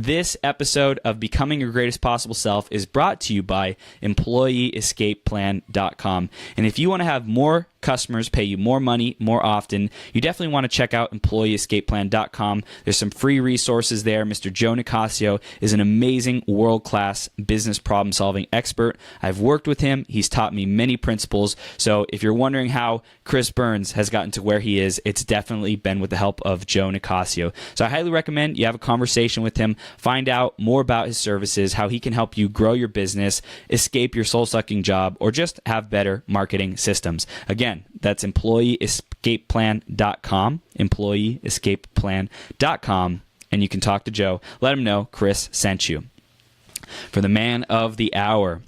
This episode of Becoming Your Greatest Possible Self is brought to you by EmployeeEscapePlan.com. And if you want to have more customers pay you more money more often, you definitely want to check out EmployeeEscapePlan.com. There's some free resources there. Mr. Joe Nicasio is an amazing world-class business problem-solving expert. I've worked with him. He's taught me many principles. So if you're wondering how Chris Burns has gotten to where he is, it's definitely been with the help of Joe Nicasio. So I highly recommend you have a conversation with him, find out more about his services, how he can help you grow your business, escape your soul-sucking job, or just have better marketing systems. Again, that's EmployeeEscapePlan.com, EmployeeEscapePlan.com, and you can talk to Joe. Let him know Chris sent you. For the man of the hour,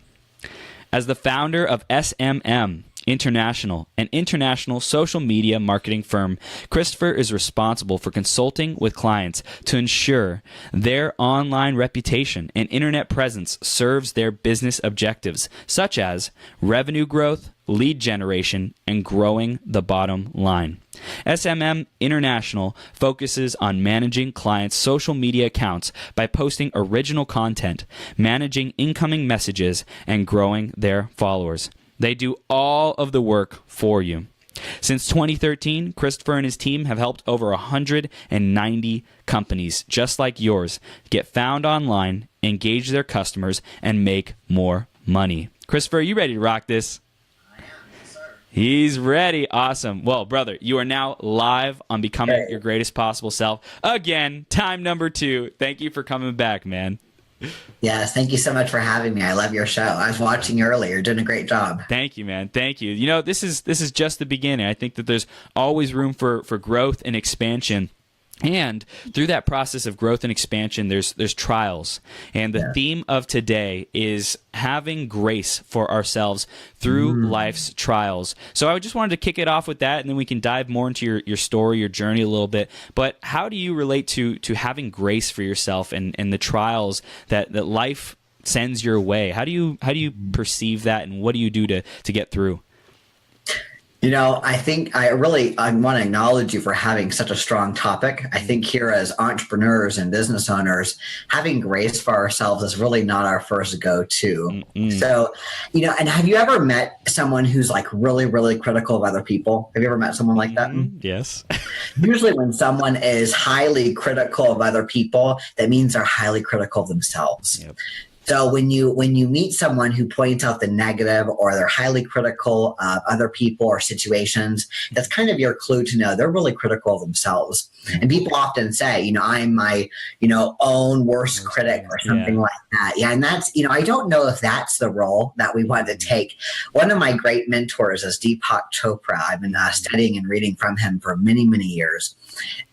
as the founder of SMM International, an international social media marketing firm, Christopher is responsible for consulting with clients to ensure their online reputation and internet presence serves their business objectives, such as revenue growth, lead generation, and growing the bottom line. SMM International focuses on managing clients' social media accounts by posting original content, managing incoming messages, and growing their followers. They do all of the work for you. Since 2013, Christopher and his team have helped over 190 companies just like yours get found online, engage their customers, and make more money. Christopher, are you ready to rock this? I am, yes, sir. He's ready. Awesome. Well, brother, you are now live on Becoming Your Greatest Possible Self. Again, time number 2. Thank you for coming back, man. Yes, thank you so much for having me. I love your show. I was watching you earlier. You're doing a great job. Thank you, man. Thank you. You know, this is just the beginning. I think that there's always room for growth and expansion. And through that process of growth and expansion, there's trials. And the theme of today is having grace for ourselves through life's trials. So I just wanted to kick it off with that, and then we can dive more into your story, your journey a little bit. But how do you relate to having grace for yourself and the trials that life sends your way? How do you perceive that, and what do you do to get through? You know, I think I want to acknowledge you for having such a strong topic. I think here as entrepreneurs and business owners, having grace for ourselves is really not our first go-to. So, you know, and have you ever met someone who's like really, really critical of other people? Have you ever met someone like that? Yes. Usually when someone is highly critical of other people, that means they're highly critical of themselves. Yep. So when you meet someone who points out the negative or they're highly critical of other people or situations, that's kind of your clue to know they're really critical of themselves. And people often say, you know, I'm my, own worst critic or something like that. Yeah. And that's, I don't know if that's the role that we want to take. One of my great mentors is Deepak Chopra. I've been studying and reading from him for many, many years.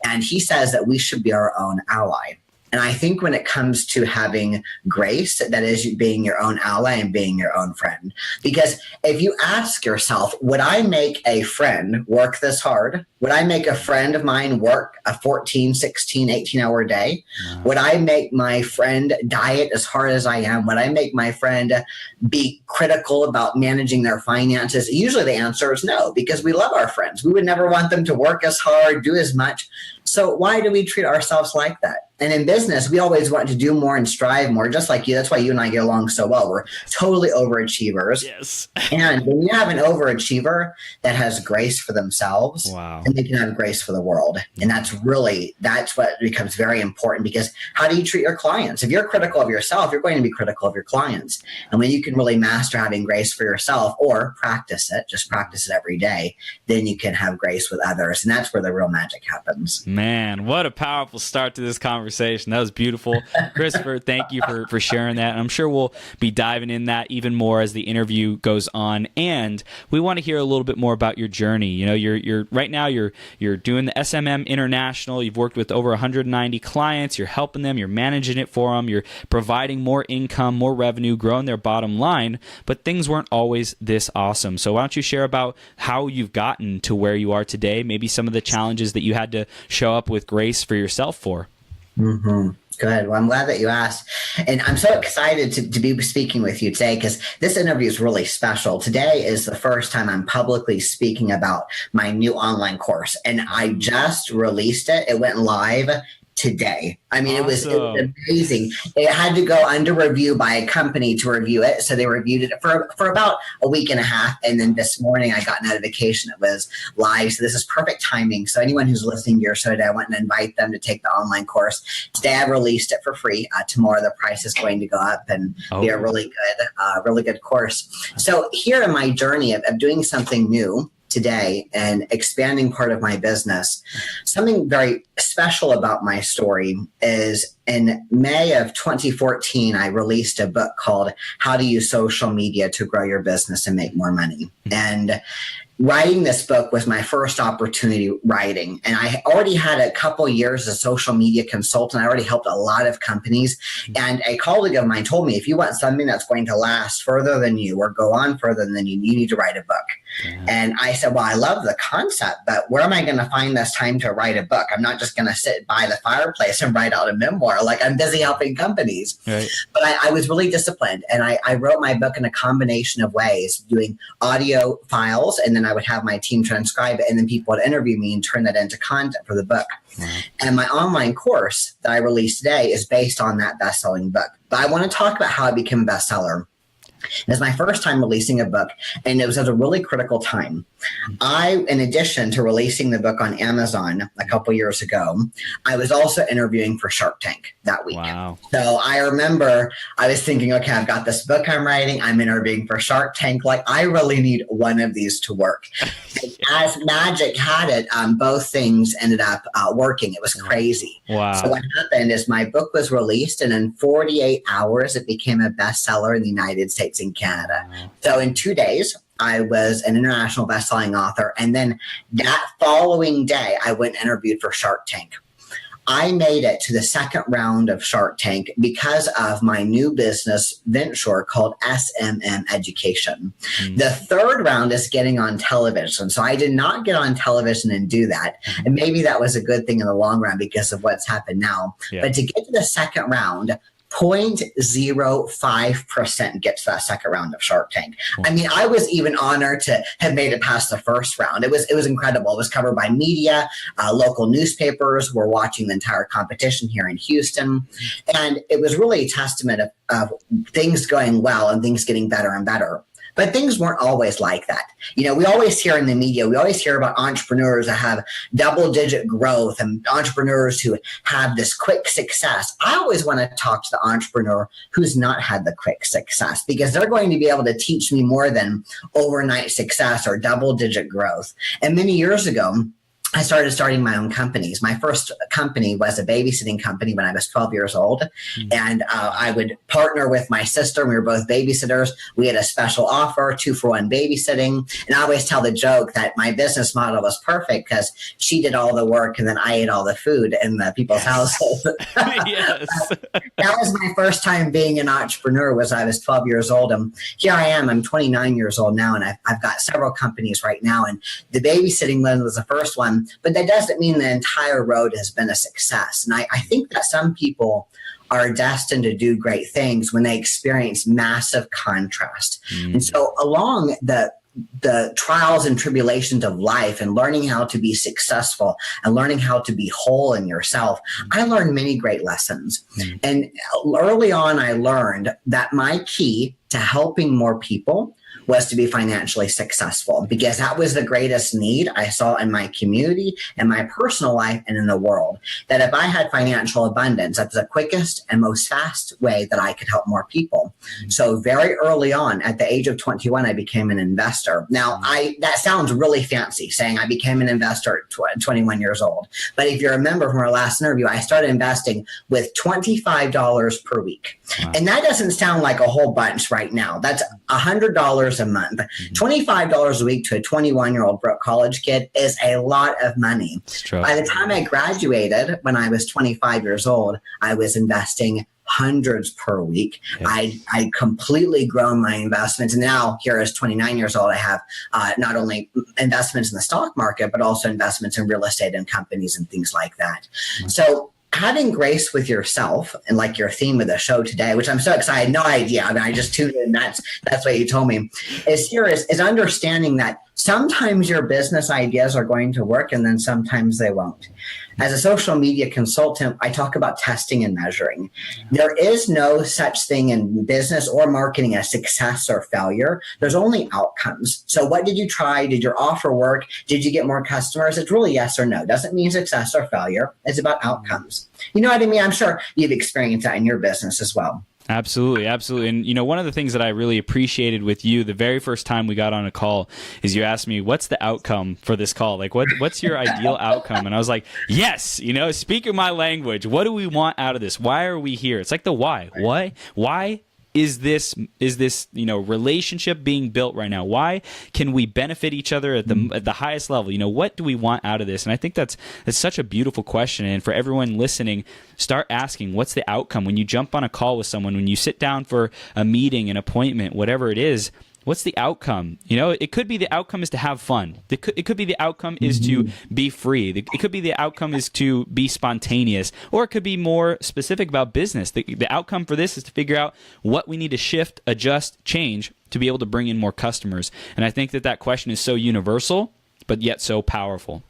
And he says that we should be our own ally. And I think when it comes to having grace, that is being your own ally and being your own friend. Because if you ask yourself, would I make a friend work this hard? Would I make a friend of mine work a 14, 16, 18-hour day? No. Would I make my friend diet as hard as I am? Would I make my friend be critical about managing their finances? Usually the answer is no, because we love our friends. We would never want them to work as hard, do as much. So why do we treat ourselves like that? And in business, we always want to do more and strive more, just like you. That's why you and I get along so well. We're totally overachievers. Yes. And when you have an overachiever that has grace for themselves, wow, then they can have grace for the world. And that's what becomes very important, because how do you treat your clients? If you're critical of yourself, you're going to be critical of your clients. And when you can really master having grace for yourself, or just practice it every day, then you can have grace with others. And that's where the real magic happens. Man, what a powerful start to this conversation. That was beautiful. Christopher, thank you for sharing that. And I'm sure we'll be diving in that even more as the interview goes on. And we want to hear a little bit more about your journey. You know, you're right now you're doing the SMM International. You've worked with over 190 clients. You're helping them. You're managing it for them. You're providing more income, more revenue, growing their bottom line. But things weren't always this awesome. So why don't you share about how you've gotten to where you are today? Maybe some of the challenges that you had to show up with grace for yourself for. Mm-hmm. Good. Well, I'm glad that you asked. And I'm so excited to be speaking with you today, because this interview is really special. Today is the first time I'm publicly speaking about my new online course. And I just released it. It went live today. I mean, Awesome. it was amazing. It had to go under review by a company to review it. So they reviewed it for about a week and a half. And then this morning I got notification it was live. So this is perfect timing. So anyone who's listening to your show today, I want to invite them to take the online course. Today I released it for free. Tomorrow the price is going to go up and be a really good course. So here in my journey of doing something new today and expanding part of my business, something very special about my story is in May of 2014, I released a book called How to Use Social Media to Grow Your Business and Make More Money. And writing this book was my first opportunity writing. And I already had a couple years as a social media consultant. I already helped a lot of companies. And a colleague of mine told me, if you want something that's going to last further than you or go on further than you need to write a book. Yeah. And I said, well, I love the concept, but where am I going to find this time to write a book? I'm not just going to sit by the fireplace and write out a memoir. Like, I'm busy helping companies. Right. But I was really disciplined. And I wrote my book in a combination of ways, doing audio files, and then I would have my team transcribe it, and then people would interview me and turn that into content for the book. Wow. And my online course that I released today is based on that best-selling book. But I want to talk about how I became a bestseller. It was my first time releasing a book, and it was at a really critical time. In addition to releasing the book on Amazon a couple years ago, I was also interviewing for Shark Tank that week. Wow. So I remember I was thinking, okay, I've got this book I'm writing. I'm interviewing for Shark Tank. Like, I really need one of these to work. As magic had it, both things ended up working. It was crazy. Wow. So what happened is my book was released, and in 48 hours, it became a bestseller in the United States and Canada. Wow. So in 2 days, I was an international best-selling author. And then that following day, I went and interviewed for Shark Tank. I made it to the second round of Shark Tank because of my new business venture called SMM Education. Mm-hmm. The third round is getting on television. So I did not get on television and do that. Mm-hmm. And maybe that was a good thing in the long run because of what's happened now. Yeah. But to get to the second round, 0.05% gets to that second round of Shark Tank. I mean, I was even honored to have made it past the first round. It was incredible. It was covered by media. Local newspapers were watching the entire competition here in Houston. And it was really a testament of things going well and things getting better and better. But things weren't always like that. You know, we always hear in the media, we always hear about entrepreneurs that have double-digit growth and entrepreneurs who have this quick success. I always want to talk to the entrepreneur who's not had the quick success, because they're going to be able to teach me more than overnight success or double-digit growth. And many years ago, I starting my own companies. My first company was a babysitting company when I was 12 years old. Mm-hmm. And I would partner with my sister. We were both babysitters. We had a special offer, 2-for-1 babysitting. And I always tell the joke that my business model was perfect because she did all the work and then I ate all the food in the people's households. Yes. That was my first time being an entrepreneur, was I was 12 years old. And here I am. I'm 29 years old now, and I've got several companies right now. And the babysitting one was the first one. But that doesn't mean the entire road has been a success. And I think that some people are destined to do great things when they experience massive contrast. Mm. And so along the trials and tribulations of life and learning how to be successful and learning how to be whole in yourself, I learned many great lessons. Mm. And early on, I learned that my key to helping more people was to be financially successful, because that was the greatest need I saw in my community and my personal life and in the world. That if I had financial abundance, that's the quickest and most fast way that I could help more people. Mm-hmm. So very early on, at the age of 21, I became an investor. Now, that sounds really fancy, saying I became an investor at 21 years old. But if you remember from our last interview, I started investing with $25 per week. Wow. And that doesn't sound like a whole bunch right now. That's $100 a month. $25 a week to a 21-year-old broke college kid is a lot of money. By the time I graduated, when I was 25 years old, I was investing hundreds per week. Yeah. I completely grown my investments. And now here as 29 years old, I have not only investments in the stock market, but also investments in real estate and companies and things like that. Mm-hmm. So having grace with yourself, and like your theme of the show today, which I'm so excited, no idea. I mean, I just tuned in. That's what you told me. Is understanding that Sometimes your business ideas are going to work and then sometimes they won't. As a social media consultant, I talk about testing and measuring. There is no such thing in business or marketing as success or failure. There's only outcomes. So what did you try? Did your offer work? Did you get more customers? It's really yes or no. Doesn't mean success or failure. It's about outcomes. You know what I mean? I'm sure you've experienced that in your business as well. Absolutely, absolutely. And, one of the things that I really appreciated with you the very first time we got on a call is you asked me, what's the outcome for this call? Like, what's your ideal outcome? And I was like, yes, speaking my language. What do we want out of this? Why are we here? It's like the why. Why is this relationship being built right now? Why can we benefit each other at the highest level? What do we want out of this? And I think that's such a beautiful question. And for everyone listening, start asking, what's the outcome when you jump on a call with someone, when you sit down for a meeting, an appointment, whatever it is? What's the outcome? It could be the outcome is to have fun. It could be the outcome is to be free. It could be the outcome is to be spontaneous, or it could be more specific about business. The outcome for this is to figure out what we need to shift, adjust, change to be able to bring in more customers. And I think that question is so universal, but yet so powerful.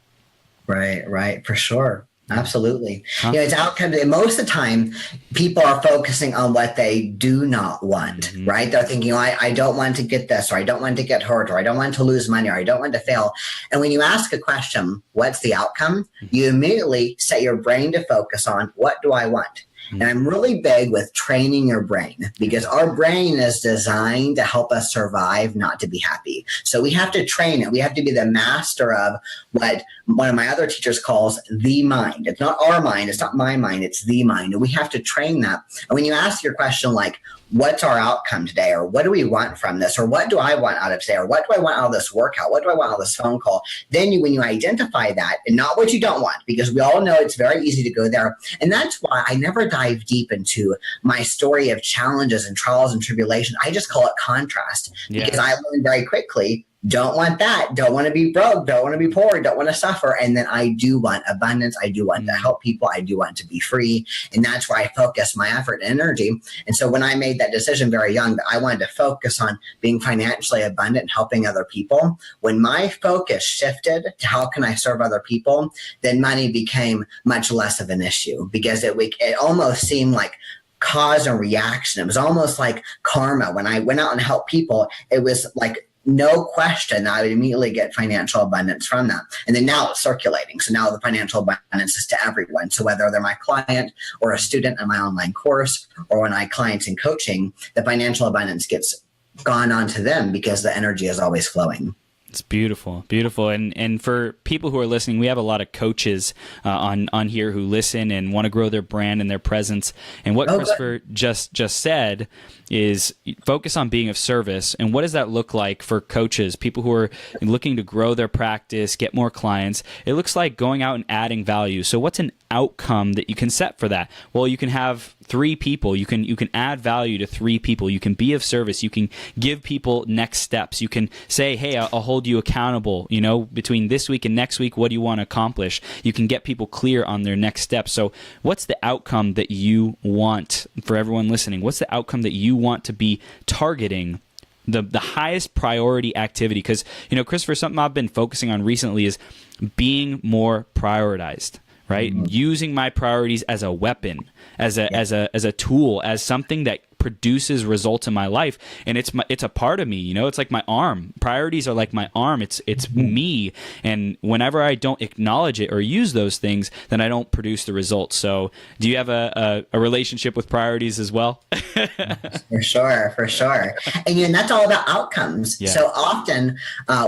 Right, for sure. Absolutely. It's outcomes. And most of the time, people are focusing on what they do not want, right? They're thinking, I don't want to get this, or I don't want to get hurt, or I don't want to lose money, or I don't want to fail. And when you ask a question, what's the outcome? You immediately set your brain to focus on, what do I want? And I'm really big with training your brain, because our brain is designed to help us survive, not to be happy. So we have to train it. We have to be the master of what one of my other teachers calls the mind. It's not our mind. It's not my mind. It's the mind. And we have to train that. And when you ask your question like, what's our outcome today? Or what do we want from this? Or what do I want out of today? Or what do I want out of this workout? What do I want out of this phone call? Then when you identify that, and not what you don't want, because we all know it's very easy to go there. And that's why I never dive deep into my story of challenges and trials and tribulation. I just call it contrast, because I learned very quickly, don't want that, don't want to be broke, don't want to be poor, don't want to suffer. And then I do want abundance. I do want to help people. I do want to be free. And that's where I focus my effort and energy. And so when I made that decision very young that I wanted to focus on being financially abundant and helping other people, when my focus shifted to how can I serve other people, then money became much less of an issue, because it almost seemed like cause and reaction. It was almost like karma. When I went out and helped people, it was like, no question, I would immediately get financial abundance from that. And then now it's circulating. So now the financial abundance is to everyone. So whether they're my client or a student in my online course, or when I clients in coaching, the financial abundance gets gone on to them, because the energy is always flowing. It's beautiful, beautiful. And for people who are listening, we have a lot of coaches on here who listen and want to grow their brand and their presence. And what Christopher just said is focus on being of service. And what does that look like for coaches, people who are looking to grow their practice, get more clients? It looks like going out and adding value. So what's an outcome that you can set for that? Well, you can have 3 people. You can add value to 3 people. You can be of service. You can give people next steps. You can say, hey, I'll hold you accountable, between this week and next week, what do you want to accomplish? You can get people clear on their next steps. So what's the outcome that you want for everyone listening? What's the outcome that you want to be targeting? The highest priority activity, because, Christopher, something I've been focusing on recently is being more prioritized. Right? Using my priorities as a weapon, as a tool, as something that produces results in my life. And it's a part of me, it's like my arm. Priorities are like my arm. It's me. And whenever I don't acknowledge it or use those things, then I don't produce the results. So do you have a relationship with priorities as well? For sure. And that's all about outcomes. Yeah. So often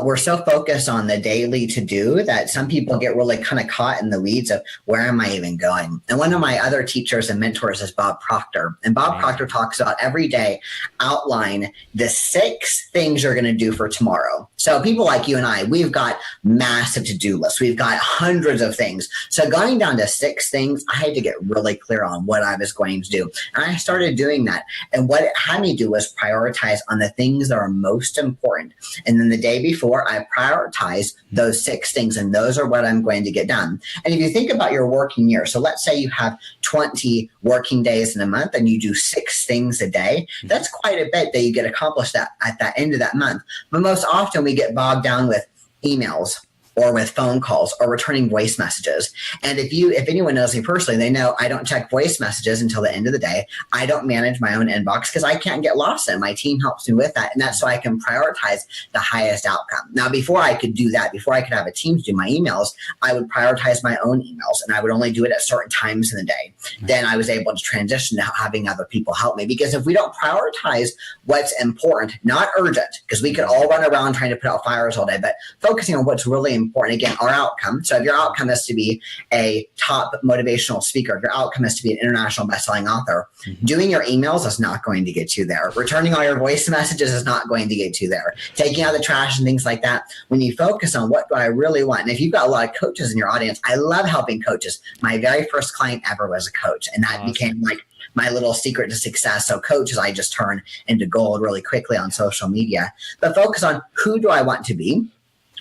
we're so focused on the daily to do that some people get really kind of caught in the weeds of where am I even going? And one of my other teachers and mentors is Bob Proctor. And Bob Proctor talks about every day outline the 6 things you're going to do for tomorrow. So people like you and I, we've got massive to-do lists. We've got hundreds of things. So going down to 6 things, I had to get really clear on what I was going to do. And I started doing that. And what it had me do was prioritize on the things that are most important. And then the day before, I prioritized those 6 things, and those are what I'm going to get done. And if you think about your working year, so let's say you have 20 working days in a month and you do 6 things a day, that's quite a bit that you get accomplished at that end of that month. But most often we get bogged down with emails or with phone calls or returning voice messages. And if anyone knows me personally, they know I don't check voice messages until the end of the day. I don't manage my own inbox because I can't get lost in it. My team helps me with that. And that's so I can prioritize the highest outcome. Now, before I could do that, before I could have a team do my emails, I would prioritize my own emails and I would only do it at certain times in the day. Then I was able to transition to having other people help me, because if we don't prioritize what's important, not urgent, because we could all run around trying to put out fires all day, but focusing on what's really important, again, our outcome. So if your outcome is to be a top motivational speaker, if your outcome is to be an international best-selling author, doing your emails is not going to get you there. Returning all your voice messages is not going to get you there. Taking out the trash and things like that. When you focus on what do I really want, and if you've got a lot of coaches in your audience, I love helping coaches. My very first client ever was a coach, and that became like my little secret to success. So coaches, I just turn into gold really quickly on social media. But focus on, who do I want to be?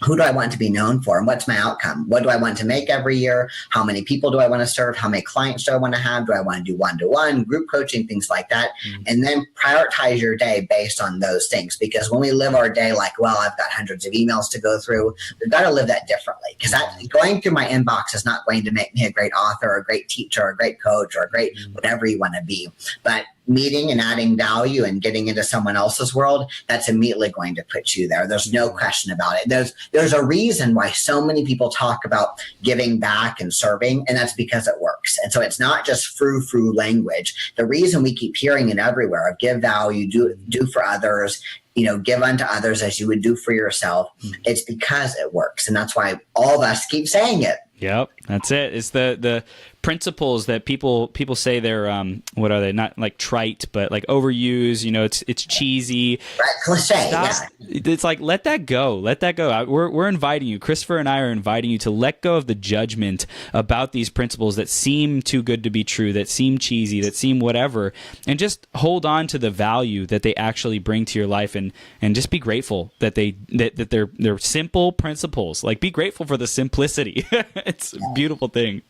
Who do I want to be known for? And what's my outcome? What do I want to make every year? How many people do I want to serve? How many clients do I want to have? Do I want to do one-to-one, group coaching, things like that? And then prioritize your day based on those things. Because when we live our day like, well, I've got hundreds of emails to go through, we've got to live that differently. Because that going through my inbox is not going to make me a great author or a great teacher or a great coach or a great whatever you want to be. But meeting and adding value and getting into someone else's world, that's immediately going to put you there. There's no question about it. There's a reason why so many people talk about giving back and serving, and that's because it works. And so it's not just frou-frou language. The reason we keep hearing it everywhere of give value, do for others, give unto others as you would do for yourself, it's because it works. And that's why all of us keep saying it. Yep, that's it. It's the principles that people say they're what are they, not like trite, but like overused. It's cheesy, right? Cliche. Yeah. It's like let that go. We're inviting you. Christopher and I are inviting you to let go of the judgment about these principles that seem too good to be true, that seem cheesy, that seem whatever, and just hold on to the value that they actually bring to your life, and just be grateful that they're simple principles. Like, be grateful for the simplicity. It's a beautiful thing.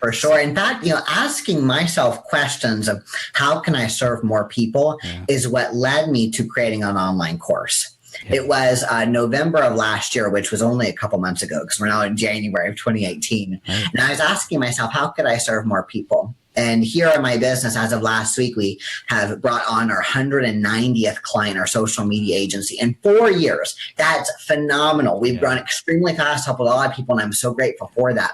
For sure. In fact, asking myself questions of how can I serve more people is what led me to creating an online course. Yeah. It was November of last year, which was only a couple months ago, because we're now in January of 2018. Right. And I was asking myself, how could I serve more people? And here in my business, as of last week, we have brought on our 190th client, our social media agency, in 4 years. That's phenomenal. We've grown extremely fast, helped a lot of people, and I'm so grateful for that.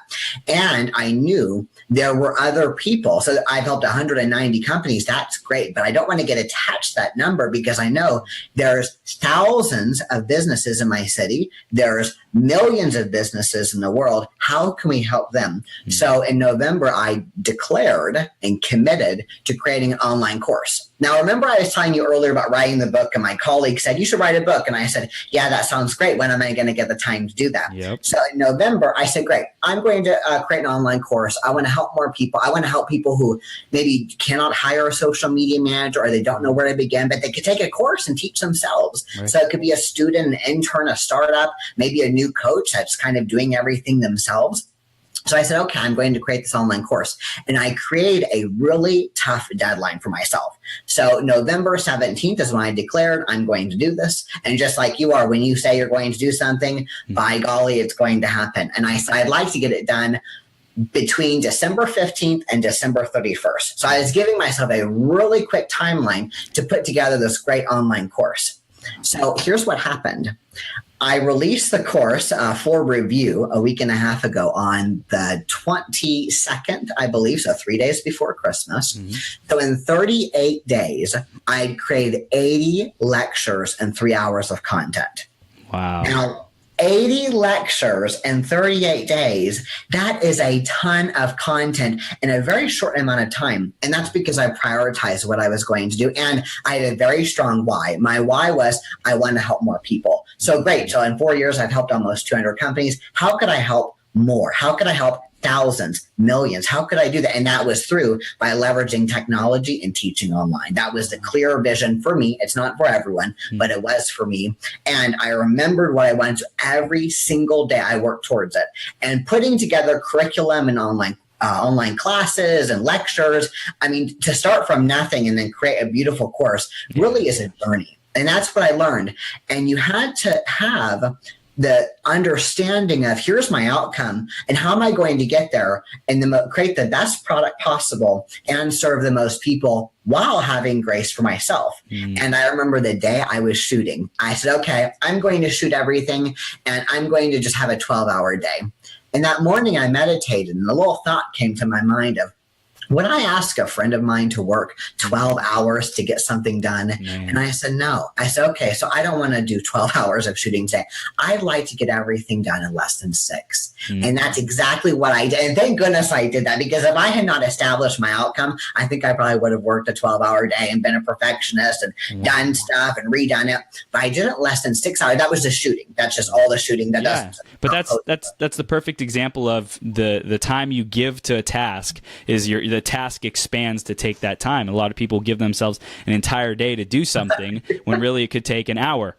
And I knew there were other people. So I've helped 190 companies. That's great. But I don't want to get attached to that number, because I know there's thousands of businesses in my city. There's millions of businesses in the world. How can we help them? Mm-hmm. So in November, I declared and committed to creating an online course. Now, remember I was telling you earlier about writing the book, and my colleague said, you should write a book. And I said, yeah, that sounds great. When am I going to get the time to do that? Yep. So in November, I said, great, I'm going to create an online course. I want to help more people. I want to help people who maybe cannot hire a social media manager, or they don't know where to begin, but they could take a course and teach themselves. Right. So it could be a student, an intern, a startup, maybe a new coach that's kind of doing everything themselves. So I said, okay, I'm going to create this online course. And I created a really tough deadline for myself. So November 17th is when I declared I'm going to do this. And just like you are, when you say you're going to do something, by golly, it's going to happen. And I said, I'd like to get it done between December 15th and December 31st. So I was giving myself a really quick timeline to put together this great online course. So here's what happened. I released the course for review a week and a half ago on the 22nd, I believe, so 3 days before Christmas. Mm-hmm. So in 38 days, I created 80 lectures and 3 hours of content. Wow. Now, 80 lectures in 38 days, that is a ton of content in a very short amount of time. And that's because I prioritized what I was going to do. And I had a very strong why. My why was I want to help more people. So great. So in 4 years, I've helped almost 200 companies. How could I help more? How could I help thousands, millions? How could I do that? And that was through by leveraging technology and teaching online. That was the clear vision for me. It's not for everyone, but it was for me. And I remembered what I wanted to every single day. I worked towards it, and putting together curriculum and online classes and lectures. I mean, to start from nothing and then create a beautiful course really is a journey. And that's what I learned. And you had to have the understanding of here's my outcome and how am I going to get there and create the best product possible and serve the most people while having grace for myself. And I remember the day I was shooting, I said, okay, I'm going to shoot everything and I'm going to just have a 12-hour day. And that morning I meditated and a little thought came to my mind of, would I ask a friend of mine to work 12 hours to get something done? And I said, no. I said, okay, so I don't want to do 12 hours of shooting today. I'd like to get everything done in less than 6. And that's exactly what I did. And thank goodness I did that, because if I had not established my outcome, I think I probably would have worked a 12-hour day and been a perfectionist and done stuff and redone it. But I did it less than 6 hours. That was the shooting. That's just all the shooting that does. But that's the perfect example of the time you give to a task is the task expands to take that time. A lot of people give themselves an entire day to do something when really it could take an hour.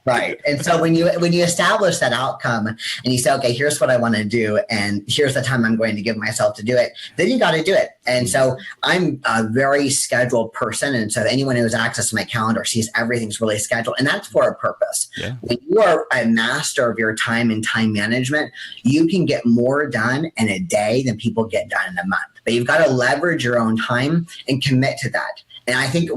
Right. And so when you establish that outcome and you say, okay, here's what I want to do and here's the time I'm going to give myself to do it, then you got to do it. And so I'm a very scheduled person. And so anyone who has access to my calendar sees everything's really scheduled, and that's for a purpose. Yeah. When you are a master of your time and time management, you can get more done in a day than people get done in a month. But you've got to leverage your own time and commit to that. And I think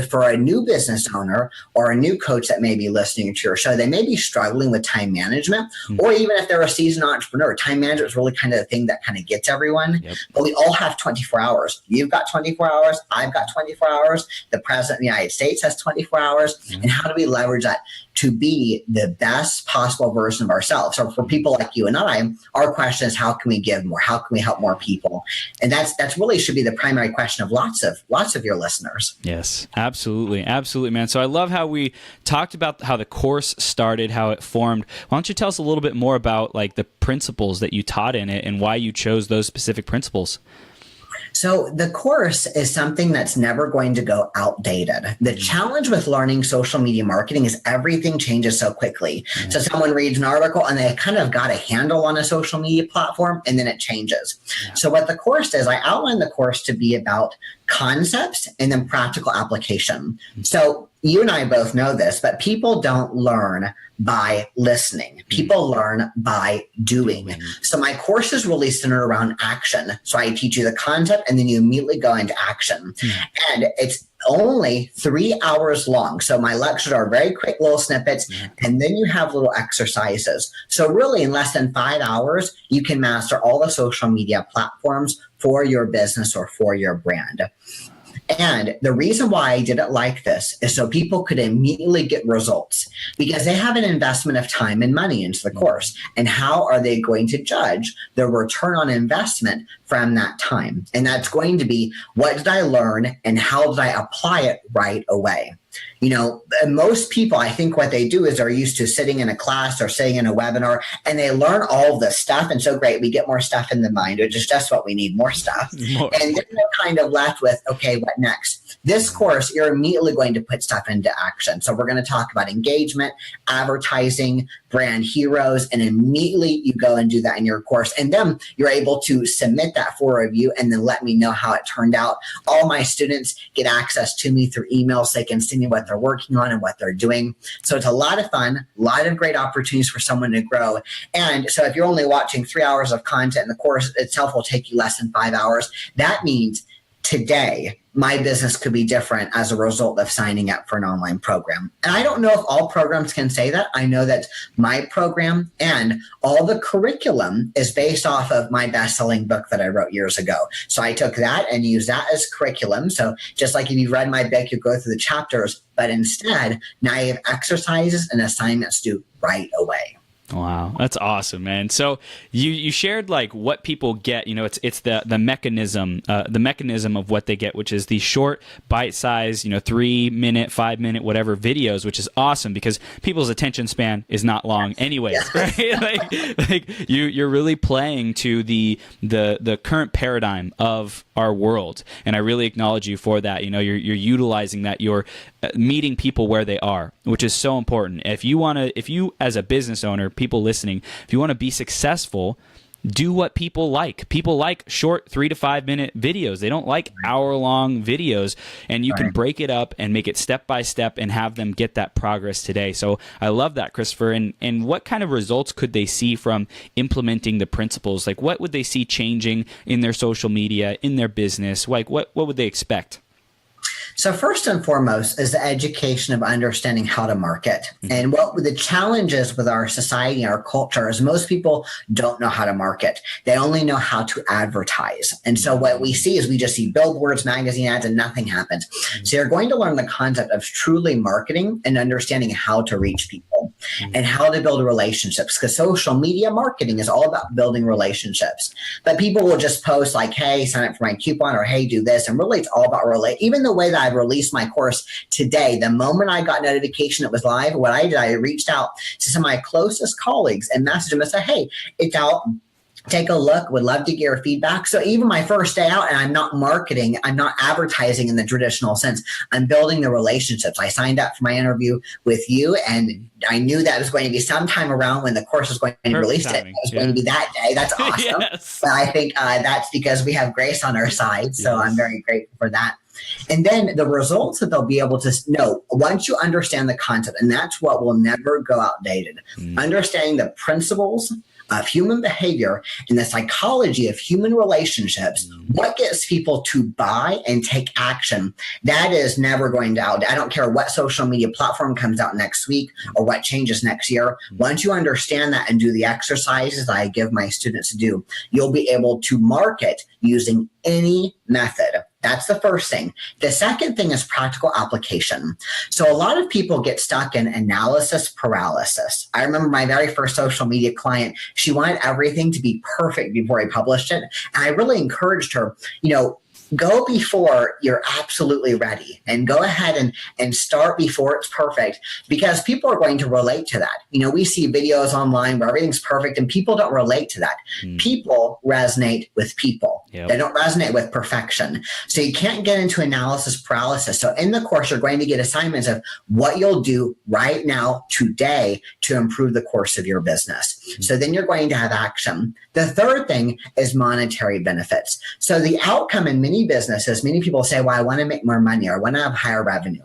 for a new business owner or a new coach that may be listening to your show, they may be struggling with time management, or even if they're a seasoned entrepreneur, time management is really kind of the thing that kind of gets everyone. But we all have 24 hours. You've got 24 hours. I've got 24 hours. The president of the United States has 24 hours. And how do we leverage that to be the best possible version of ourselves? So for people like you and I, our question is, how can we give more? How can we help more people? And that's really should be the primary question of lots of your listeners. Yes, absolutely, man. So I love how we talked about how the course started, how it formed. Why don't you tell us a little bit more about like the principles that you taught in it and why you chose those specific principles? So the course is something that's never going to go outdated. The challenge with learning social media marketing is everything changes so quickly. So someone reads an article and they kind of got a handle on a social media platform and then it changes. So what the course is, I outlined the course to be about concepts and then practical application. So you and I both know this, but people don't learn by listening. People learn by doing. So my course is really centered around action. So I teach you the concept and then you immediately go into action. And it's only 3 hours long. So my lectures are very quick little snippets, and then you have little exercises. So really in less than 5 hours, you can master all the social media platforms for your business or for your brand. And the reason why I did it like this is so people could immediately get results, because they have an investment of time and money into the course. And how are they going to judge the return on investment from that time? And that's going to be, what did I learn and how did I apply it right away? You know, most people, I think what they do is they're used to sitting in a class or sitting in a webinar and they learn all of this stuff. And so great, we get more stuff in the mind, which is just what we need, more stuff. And then they're kind of left with, okay, what next? This course, you're immediately going to put stuff into action. So we're going to talk about engagement, advertising, brand heroes, and immediately you go and do that in your course. And then you're able to submit that for review and then let me know how it turned out. All my students get access to me through email so they can see me what they're working on and what they're doing. So it's a lot of fun, a lot of great opportunities for someone to grow. And so if you're only watching 3 hours of content, and the course itself will take you less than 5 hours, that means today my business could be different as a result of signing up for an online program. And I don't know if all programs can say that. I know that my program and all the curriculum is based off of my best-selling book that I wrote years ago. So I took that and used that as curriculum. So just like if you've read my book, you go through the chapters, but instead now you have exercises and assignments due right away. Wow, that's awesome, man. So you shared like what people get. You know, it's the mechanism of what they get, which is the short, bite-sized, 3 minute, 5 minute, whatever videos, which is awesome because people's attention span is not long, anyways. Right? like you're really playing to the current paradigm of our world, and I really acknowledge you for that. You're utilizing that. You're meeting people where they are, which is so important. If you as a business owner, people listening, if you want to be successful, do what people like. People like short 3 to 5 minute videos. They don't like hour-long videos, and you can break it up and make it step by step and have them get that progress today. So I love that, Christopher. And what kind of results could they see from implementing the principles? Like, what would they see changing in their social media, in their business? Like, what would they expect? So first and foremost is the education of understanding how to market. And what the challenge is with our society, our culture, is most people don't know how to market. They only know how to advertise. And so what we see is we just see billboards, magazine ads, and nothing happens. So you're going to learn the concept of truly marketing and understanding how to reach people and how to build relationships, because social media marketing is all about building relationships. But people will just post like, hey, sign up for my coupon, or hey, do this. And really it's all about even the way that I released my course today, the moment I got notification it was live, what I did, I reached out to some of my closest colleagues and messaged them and said, hey, it's out. Take a look. Would love to get your feedback. So even my first day out, and I'm not marketing, I'm not advertising in the traditional sense. I'm building the relationships. I signed up for my interview with you, and I knew that was going to be sometime around when the course was going to be released. It was going to be that day. That's awesome. Yes. But I think that's because we have grace on our side. So I'm very grateful for that. And then the results that they'll be able to know once you understand the concept, and that's what will never go outdated. Understanding the principles of human behavior and the psychology of human relationships, what gets people to buy and take action, that is never going to out. I don't care what social media platform comes out next week or what changes next year. Once you understand that and do the exercises that I give my students to do, you'll be able to market using any method. That's the first thing. The second thing is practical application. So a lot of people get stuck in analysis paralysis. I remember my very first social media client, she wanted everything to be perfect before I published it. And I really encouraged her, go before you're absolutely ready, and go ahead and start before it's perfect, because people are going to relate to that. We see videos online where everything's perfect and people don't relate to that. People resonate with people. Yep. They don't resonate with perfection. So you can't get into analysis paralysis. So in the course, you're going to get assignments of what you'll do right now, today, to improve the course of your business. So then you're going to have action. The third thing is monetary benefits. So the outcome in many businesses, many people say, well, I want to make more money, or I want to have higher revenue.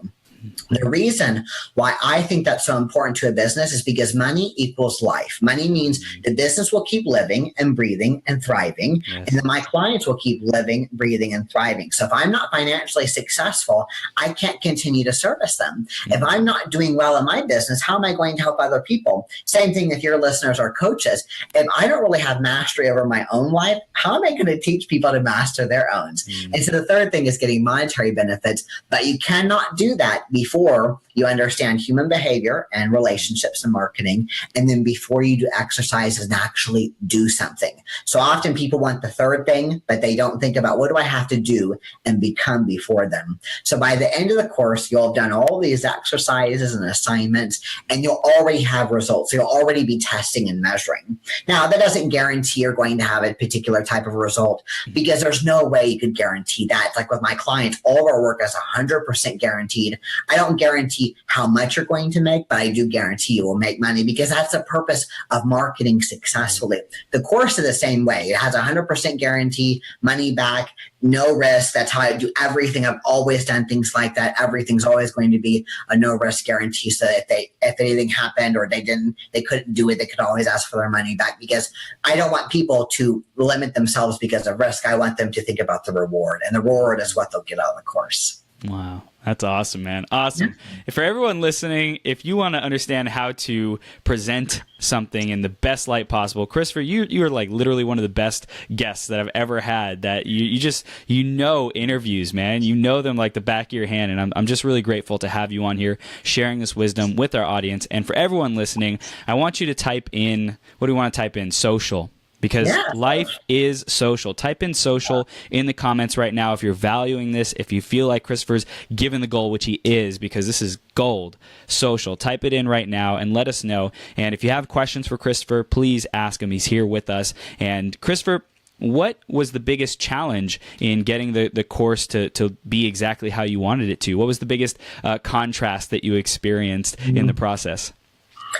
The reason why I think that's so important to a business is because money equals life. Money means the business will keep living and breathing and thriving, and then my clients will keep living, breathing, and thriving. So if I'm not financially successful, I can't continue to service them. If I'm not doing well in my business, how am I going to help other people? Same thing if your listeners are coaches. If I don't really have mastery over my own life, how am I going to teach people to master their own? And so the third thing is getting monetary benefits, but you cannot do that before you understand human behavior and relationships and marketing, and then before you do exercises and actually do something. So often people want the third thing, but they don't think about what do I have to do and become before them. So by the end of the course, you'll have done all these exercises and assignments, and you'll already have results. You'll already be testing and measuring. Now, that doesn't guarantee you're going to have a particular type of result, because there's no way you could guarantee that. It's like with my clients, all of our work is 100% guaranteed. I don't guarantee how much you're going to make, but I do guarantee you will make money, because that's the purpose of marketing successfully. The course is the same way. It has 100% guarantee, money back, no risk. That's how I do everything. I've always done things like that. Everything's always going to be a no risk guarantee. So if anything happened or they couldn't do it, they could always ask for their money back, because I don't want people to limit themselves because of risk. I want them to think about the reward, and the reward is what they'll get out of the course. Wow. That's awesome, man. Awesome. For everyone listening, if you want to understand how to present something in the best light possible, Christopher, you are like literally one of the best guests that I've ever had. That you know interviews, man. You know them like the back of your hand, and I'm just really grateful to have you on here sharing this wisdom with our audience. And for everyone listening, I want you to type in, what do you want to type in? Social. Because life is social. Type in social in the comments right now if you're valuing this, if you feel like Christopher's given the goal, which he is, because this is gold. Social. Type it in right now and let us know. And if you have questions for Christopher, please ask him. He's here with us. And Christopher, what was the biggest challenge in getting the course to be exactly how you wanted it to? What was the biggest contrast that you experienced in the process?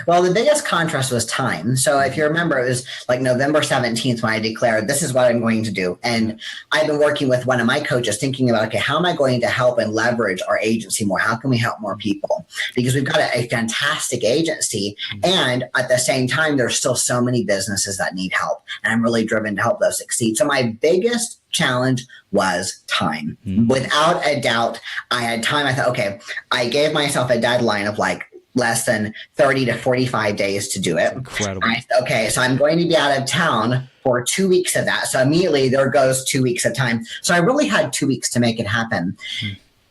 Well, the biggest contrast was time. So if you remember, it was like November 17th when I declared, this is what I'm going to do. And I've been working with one of my coaches thinking about, okay, how am I going to help and leverage our agency more? How can we help more people? Because we've got a fantastic agency. And at the same time, there's still so many businesses that need help. And I'm really driven to help those succeed. So my biggest challenge was time. Without a doubt, I had time. I thought, okay, I gave myself a deadline of like less than 30 to 45 days to do it. Incredible. Okay, so I'm going to be out of town for 2 weeks of that. So immediately there goes 2 weeks of time. So I really had 2 weeks to make it happen.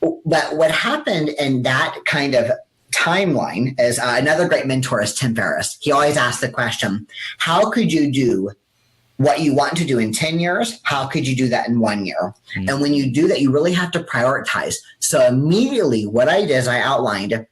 But what happened in that kind of timeline is another great mentor is Tim Ferriss. He always asks the question, how could you do what you want to do in 10 years? How could you do that in 1 year? And when you do that, you really have to prioritize. So immediately what I did is I outlined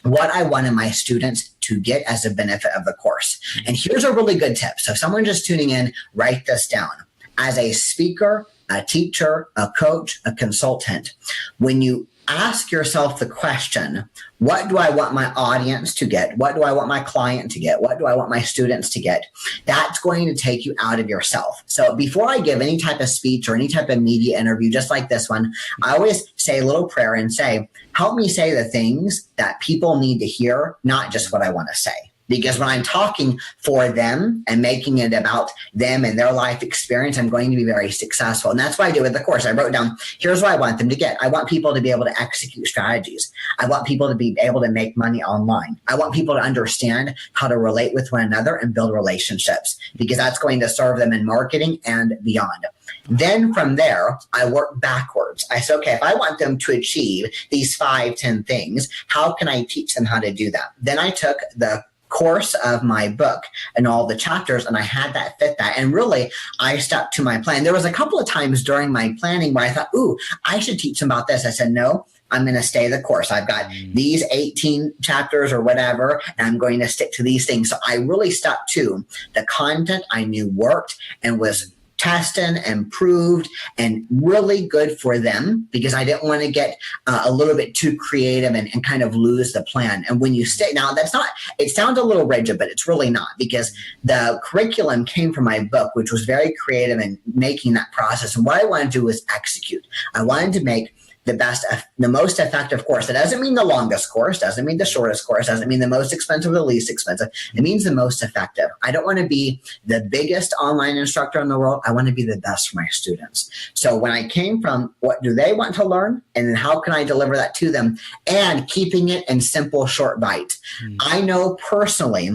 what I wanted my students to get as a benefit of the course. And here's a really good tip. So if someone just tuning in, write this down. As a speaker, a teacher, a coach, a consultant, when you ask yourself the question, what do I want my audience to get? What do I want my client to get? What do I want my students to get? That's going to take you out of yourself. So before I give any type of speech or any type of media interview, just like this one, I always say a little prayer and say, help me say the things that people need to hear, not just what I want to say. Because when I'm talking for them and making it about them and their life experience, I'm going to be very successful. And that's what I do with the course. I wrote down, here's what I want them to get. I want people to be able to execute strategies. I want people to be able to make money online. I want people to understand how to relate with one another and build relationships, because that's going to serve them in marketing and beyond. Then from there, I work backwards. I said, okay, if I want them to achieve these 5-10 things, how can I teach them how to do that? Then I took the course of my book and all the chapters, and I had that fit that. And really, I stuck to my plan. There was a couple of times during my planning where I thought, ooh, I should teach them about this. I said, no, I'm going to stay the course. I've got these 18 chapters or whatever, and I'm going to stick to these things. So I really stuck to the content I knew worked and was tested and proved and really good for them, because I didn't want to get a little bit too creative and kind of lose the plan. And when you stay, now that's not, it sounds a little rigid, but it's really not, because the curriculum came from my book, which was very creative in making that process. And what I wanted to do was execute. I wanted to make the most effective course. It doesn't mean the longest course, doesn't mean the shortest course, doesn't mean the most expensive or the least expensive. It means the most effective. I don't want to be the biggest online instructor in the world. I want to be the best for my students. So when I came from what do they want to learn, and then how can I deliver that to them, and keeping it in simple, short bites. I know personally,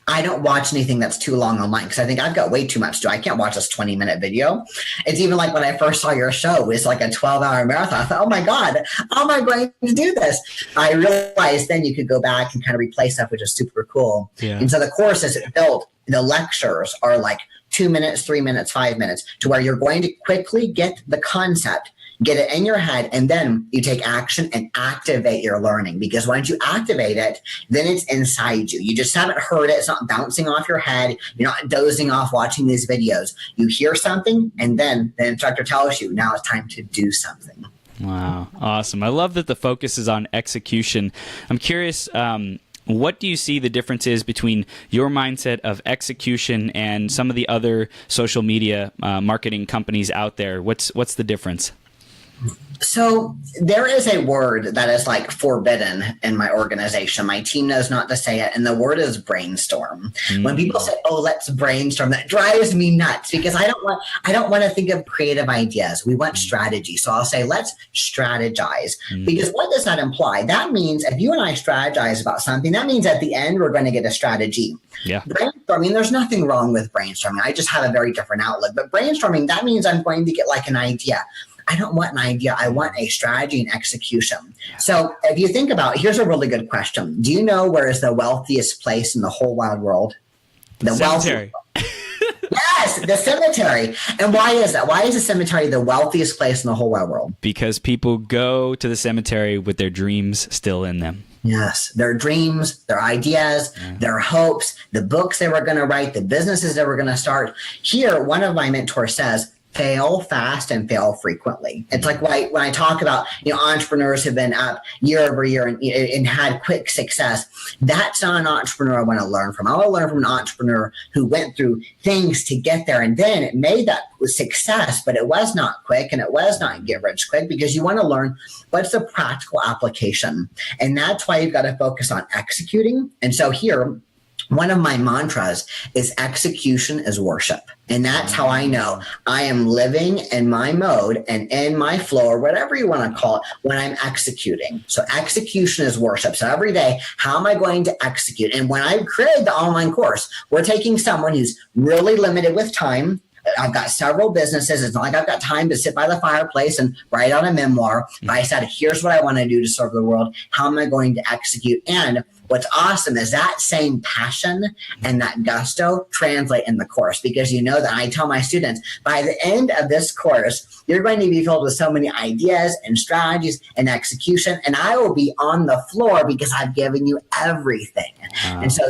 I don't watch anything that's too long online, because I think I've got way too much to do. I can't watch this 20-minute video. It's even like when I first saw your show, it's like a 12-hour marathon. I thought, oh my God, how am I going to do this? I realized then you could go back and kind of replay stuff, which is super cool. Yeah. And so the course is built, the lectures are like 2 minutes, 3 minutes, 5 minutes, to where you're going to quickly get the concept, get it in your head, and then you take action and activate your learning. Because once you activate it, then it's inside you. You just haven't heard it. It's not bouncing off your head. You're not dozing off watching these videos. You hear something, and then the instructor tells you, now it's time to do something. Wow. Awesome. I love that the focus is on execution. I'm curious, what do you see the difference is between your mindset of execution and some of the other social media marketing companies out there? What's the difference? So there is a word that is like forbidden in my organization. My team knows not to say it, and the word is brainstorm. When people say, "Oh, let's brainstorm," that drives me nuts, because I don't want to think of creative ideas. We want strategy. So I'll say, let's strategize. Because what does that imply? That means if you and I strategize about something, that means at the end we're going to get a strategy. Yeah. Brainstorming, there's nothing wrong with brainstorming. I just have a very different outlook. But brainstorming, that means I'm going to get like an idea. I don't want an idea. I want a strategy and execution. So if you think about, here's a really good question. Do you know where is the wealthiest place in the whole wide world? The cemetery. Yes, the cemetery. And why is that? Why is the cemetery the wealthiest place in the whole wide world? Because people go to the cemetery with their dreams still in them. Yes, their dreams, their ideas, their hopes, the books they were going to write, the businesses they were going to start. Here, one of my mentors says, fail fast and fail frequently. It's like when I talk about, entrepreneurs who've been up year over year and had quick success. That's not an entrepreneur I want to learn from. I want to learn from an entrepreneur who went through things to get there, and then it made that success, but it was not quick and it was not get rich quick, because you want to learn what's the practical application. And that's why you've got to focus on executing. And so here, one of my mantras is execution is worship. And that's how I know I am living in my mode and in my flow, or whatever you want to call it, when I'm executing. So execution is worship. So every day, how am I going to execute? And when I created the online course, we're taking someone who's really limited with time. I've got several businesses. It's not like I've got time to sit by the fireplace and write out a memoir. But I said, here's what I want to do to serve the world. How am I going to execute? And what's awesome is that same passion and that gusto translate in the course, because you know that I tell my students, by the end of this course, you're going to be filled with so many ideas and strategies and execution, and I will be on the floor because I've given you everything. Wow. And so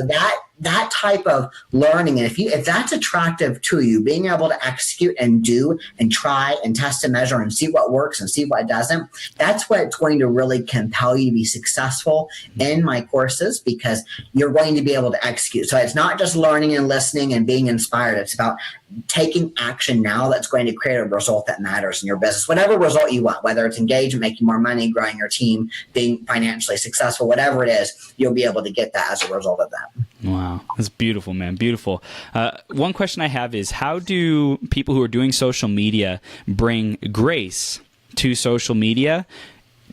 that type of learning, and if that's attractive to you, being able to execute and do and try and test and measure and see what works and see what doesn't, that's what's going to really compel you to be successful in my courses, because you're going to be able to execute. So it's not just learning and listening and being inspired. It's about taking action now that's going to create a result that matters in your business, whatever result you want, whether it's engagement, making more money, growing your team, being financially successful, whatever it is, you'll be able to get that as a result of that. Wow. That's beautiful, man. Beautiful. One question I have is, how do people who are doing social media bring grace to social media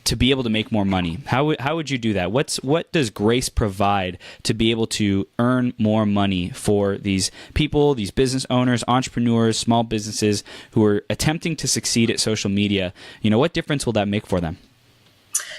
to be able to make more money? How would you do that? What does grace provide to be able to earn more money for these people, these business owners, entrepreneurs, small businesses who are attempting to succeed at social media? What difference will that make for them?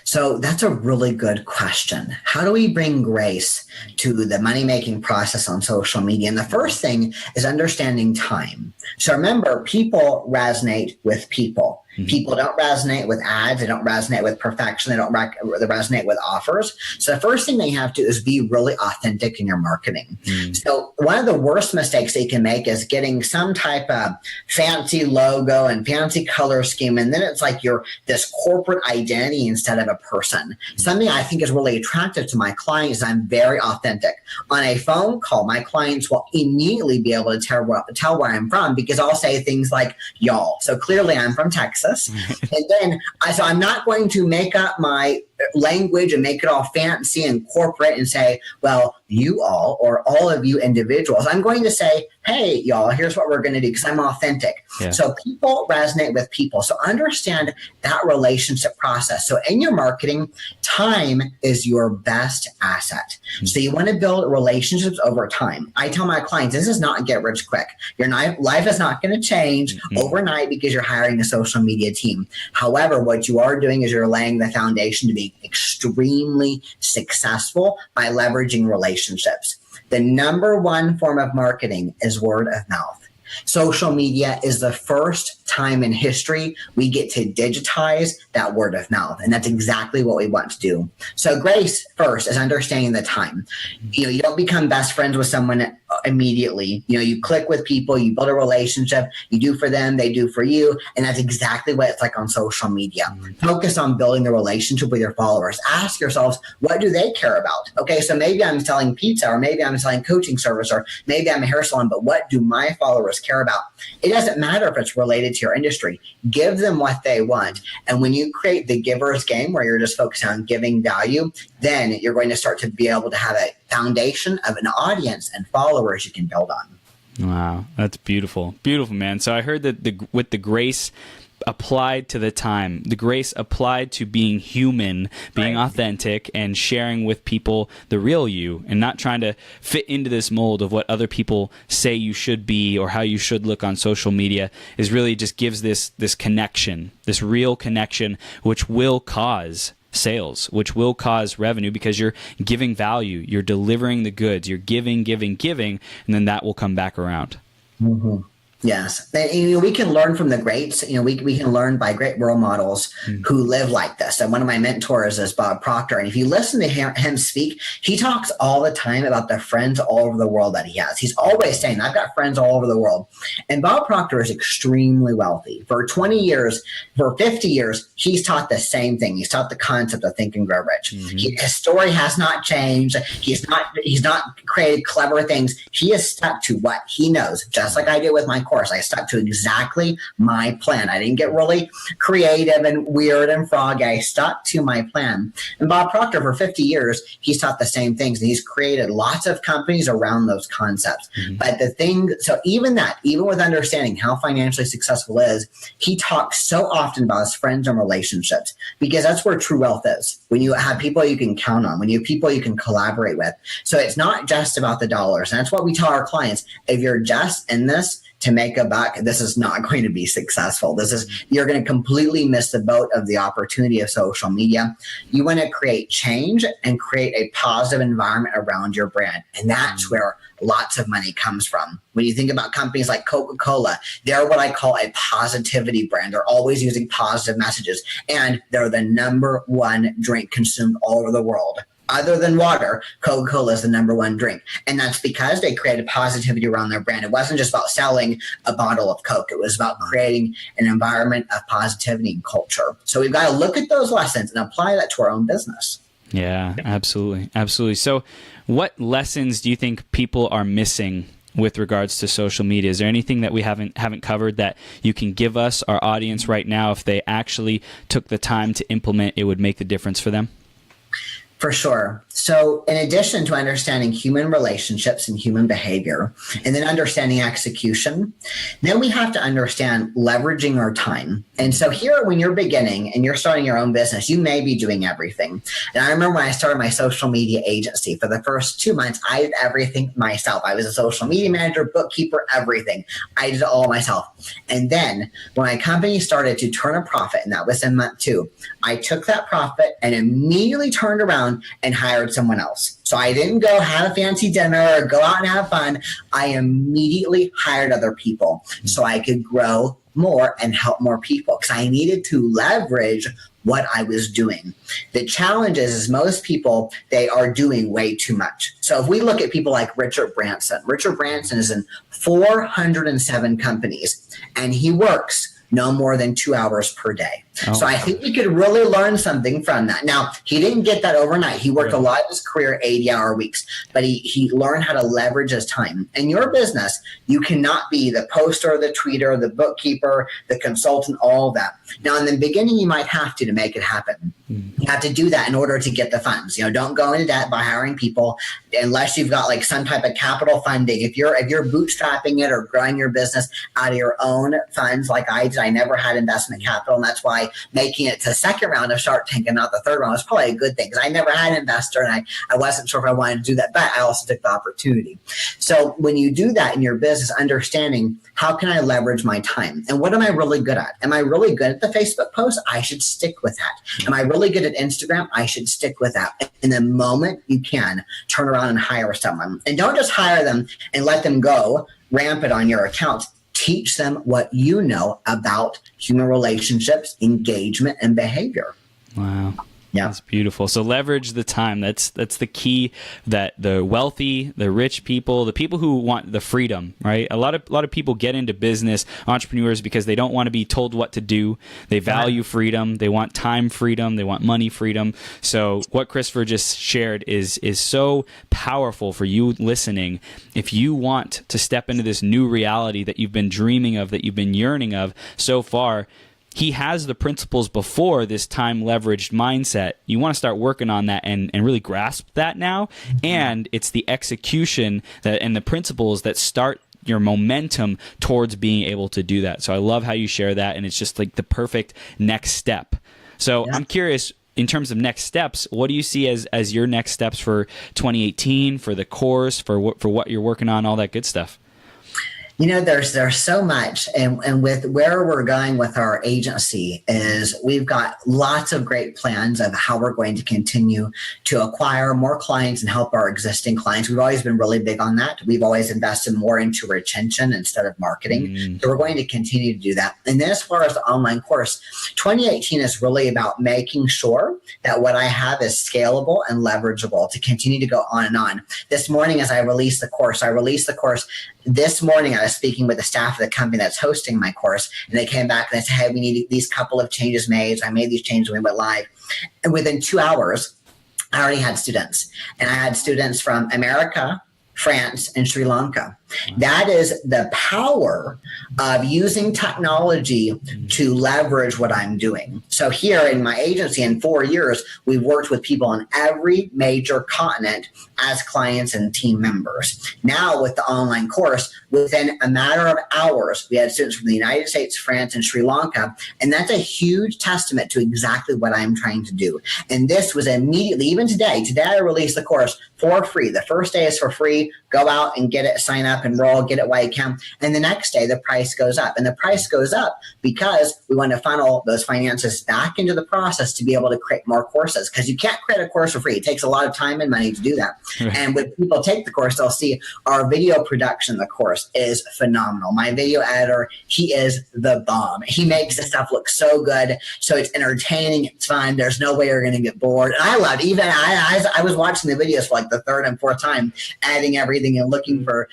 So that's a really good question. How do we bring grace to the money-making process on social media? And the first thing is understanding time. So remember, people resonate with people. Mm-hmm. People don't resonate with ads. They don't resonate with perfection. They don't resonate with offers. So the first thing they have to do is be really authentic in your marketing. Mm-hmm. So one of the worst mistakes they can make is getting some type of fancy logo and fancy color scheme, and then it's like you're this corporate identity instead of a person. Something I think is really attractive to my clients is I'm very authentic. On a phone call, my clients will immediately be able to tell where I'm from, because I'll say things like y'all. So clearly I'm from Texas. And then so I'm not going to make up my language and make it all fancy and corporate and say, well, you all or all of you individuals. I'm going to say, hey, y'all, here's what we're going to do, because I'm authentic. Yeah. So people resonate with people. So understand that relationship process. So in your marketing, time is your best asset. Mm-hmm. So you want to build relationships over time. I tell my clients, this is not get rich quick. Your life is not going to change overnight because you're hiring a social media team. However, what you are doing is you're laying the foundation to be extremely successful by leveraging relationships. The number one form of marketing is word of mouth. Social media is the first time in history we get to digitize that word of mouth. And that's exactly what we want to do. So grace first is understanding the time. You don't become best friends with someone immediately. You click with people, you build a relationship, you do for them, they do for you. And that's exactly what it's like on social media. Focus on building the relationship with your followers. Ask yourselves, what do they care about? Okay, so maybe I'm selling pizza, or maybe I'm selling coaching service, or maybe I'm a hair salon, but what do my followers care about? It doesn't matter if it's related to your industry. Give them what they want. And when you create the giver's game, where you're just focused on giving value, then you're going to start to be able to have a foundation of an audience and followers you can build on. Wow, that's beautiful. Beautiful, man. So I heard that with the grace applied to the time, the grace applied to being human, being authentic, and sharing with people the real you, and not trying to fit into this mold of what other people say you should be or how you should look on social media, is really just gives this connection, this real connection, which will cause sales, which will cause revenue, because you're giving value, you're delivering the goods, you're giving, and then that will come back around. Mm-hmm. Yes. And, we can learn from the greats. We can learn by great role models who live like this. And one of my mentors is Bob Proctor. And if you listen to him speak, he talks all the time about the friends all over the world that he has. He's always saying, I've got friends all over the world. And Bob Proctor is extremely wealthy. For 20 years, for 50 years, he's taught the same thing. He's taught the concept of Think and Grow Rich. His story has not changed. He's not created clever things. He has stuck to what he knows, just like I did with my course. I stuck to exactly my plan. I didn't get really creative and weird and froggy. I stuck to my plan. And Bob Proctor, for 50 years, he's taught the same things, and he's created lots of companies around those concepts. But even with understanding how financially successful is, he talks so often about his friends and relationships, because that's where true wealth is. When you have people you can count on, when you have people you can collaborate with. So it's not just about the dollars. And that's what we tell our clients. If you're just in this to make a buck, this is not going to be successful. You're going to completely miss the boat of the opportunity of social media. You want to create change and create a positive environment around your brand. And that's where lots of money comes from. When you think about companies like Coca-Cola, they're what I call a positivity brand. They're always using positive messages, and they're the number one drink consumed all over the world. Other than water, Coca-Cola is the number one drink. And that's because they created positivity around their brand. It wasn't just about selling a bottle of Coke. It was about creating an environment of positivity and culture. So we've got to look at those lessons and apply that to our own business. Yeah, absolutely. Absolutely. So what lessons do you think people are missing with regards to social media? Is there anything that we haven't covered that you can give us, our audience right now, if they actually took the time to implement, it would make the difference for them? For sure. So in addition to understanding human relationships and human behavior, and then understanding execution, then we have to understand leveraging our time. And so here, when you're beginning and you're starting your own business, you may be doing everything. And I remember when I started my social media agency, for the first 2 months, I did everything myself. I was a social media manager, bookkeeper, everything. I did it all myself. And then when my company started to turn a profit, and that was in month 2, I took that profit and immediately turned around and hired someone else. So I didn't go have a fancy dinner or go out and have fun. I immediately hired other people so I could grow more and help more people, because I needed to leverage what I was doing. The challenge is most people, they are doing way too much. So if we look at people like Richard Branson is in 407 companies, and he works no more than 2 hours per day. Oh, so I think we could really learn something from that. Now, he didn't get that overnight. He worked a lot of his career 80-hour weeks, but he learned how to leverage his time. In your business, you cannot be the poster, the tweeter, the bookkeeper, the consultant, all of that. Now, in the beginning, you might have to make it happen. You have to do that in order to get the funds. Don't go into debt by hiring people unless you've got like some type of capital funding. If you're bootstrapping it or growing your business out of your own funds, like I did, I never had investment capital, and that's why making it to the second round of Shark Tank and not the third round was probably a good thing, because I never had an investor, and I wasn't sure if I wanted to do that, but I also took the opportunity. So when you do that in your business, understanding how can I leverage my time, and what am I really good at? Am I really good at the Facebook post? I should stick with that. Am I really good at Instagram? I should stick with that. And the moment you can, turn around and hire someone, and don't just hire them and let them go rampant on your account. Teach them what you know about human relationships, engagement, and behavior. Wow. Yeah. That's beautiful. So leverage the time. That's the key, that the wealthy, the rich people, the people who want the freedom, right? A lot of people get into business, entrepreneurs, because they don't want to be told what to do. They value freedom. They want time freedom. They want money freedom. So what Christopher just shared is so powerful for you listening. If you want to step into this new reality that you've been dreaming of, that you've been yearning of so far, he has the principles before this time leveraged mindset. You want to start working on that and really grasp that now. And it's the execution and the principles that start your momentum towards being able to do that. So I love how you share that, and it's just like the perfect next step. So I'm curious, in terms of next steps, what do you see as your next steps for 2018, for the course, for what you're working on, all that good stuff? There's so much, and with where we're going with our agency is we've got lots of great plans of how we're going to continue to acquire more clients and help our existing clients. We've always been really big on that. We've always invested more into retention instead of marketing. So we're going to continue to do that. And then as far as the online course, 2018 is really about making sure that what I have is scalable and leverageable to continue to go on and on. This morning, as I released the course this morning. I was speaking with the staff of the company that's hosting my course, and they came back and they said, hey, we need these couple of changes made. So I made these changes when we went live. And within 2 hours, I already had students. And I had students from America, France, and Sri Lanka. That is the power of using technology to leverage what I'm doing. So here in my agency, in 4 years, we've worked with people on every major continent as clients and team members. Now with the online course, within a matter of hours, we had students from the United States, France, and Sri Lanka. And that's a huge testament to exactly what I'm trying to do. And this was immediately, even today I released the course for free. The first day is for free. Go out and get it, sign up, enroll, get it while you can. And the next day, the price goes up. And the price goes up because we want to funnel those finances back into the process to be able to create more courses. Because you can't create a course for free. It takes a lot of time and money to do that. And when people take the course, they'll see our video production of the course is phenomenal. My video editor, he is the bomb. He makes the stuff look so good. So it's entertaining. It's fun. There's no way you're going to get bored. And I loved it. Even I was watching the videos for like the third and fourth time, adding everything and looking for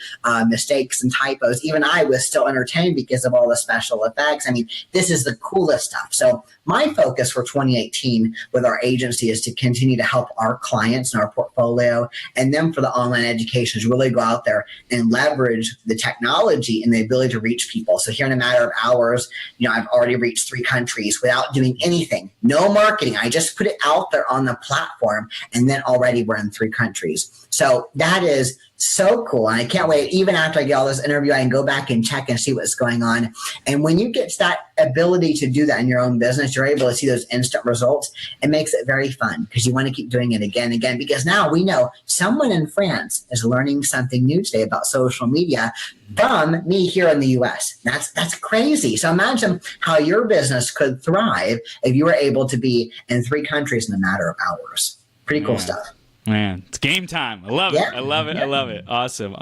mistakes and typos. Even I was still entertained because of all the special effects. I mean, this is the coolest stuff. So my focus for 2018 with our agency is to continue to help our clients and our portfolio, and then for the online education is really go out there and leverage the technology and the ability to reach people. So here in a matter of hours, I've already reached 3 countries without doing anything, no marketing. I just put it out there on the platform, and then already we're in 3 countries. So that is so cool. And I can't wait. Even after I get all this interview, I can go back and check and see what's going on. And when you get that ability to do that in your own business, you're able to see those instant results. It makes it very fun because you want to keep doing it again and again, because now we know someone in France is learning something new today about social media from me here in the US. That's crazy. So imagine how your business could thrive if you were able to be in 3 countries in a matter of hours. Pretty cool stuff. Man, it's game time. I love it. I love it. I love it. Awesome.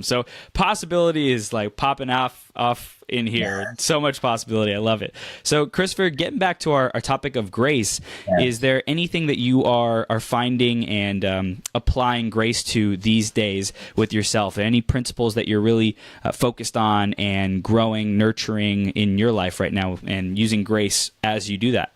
So possibility is like popping off in here. Yeah. So much possibility. I love it. So Christopher, getting back to our topic of grace, is there anything that you are finding and applying grace to these days with yourself? Any principles that you're really focused on and growing, nurturing in your life right now and using grace as you do that?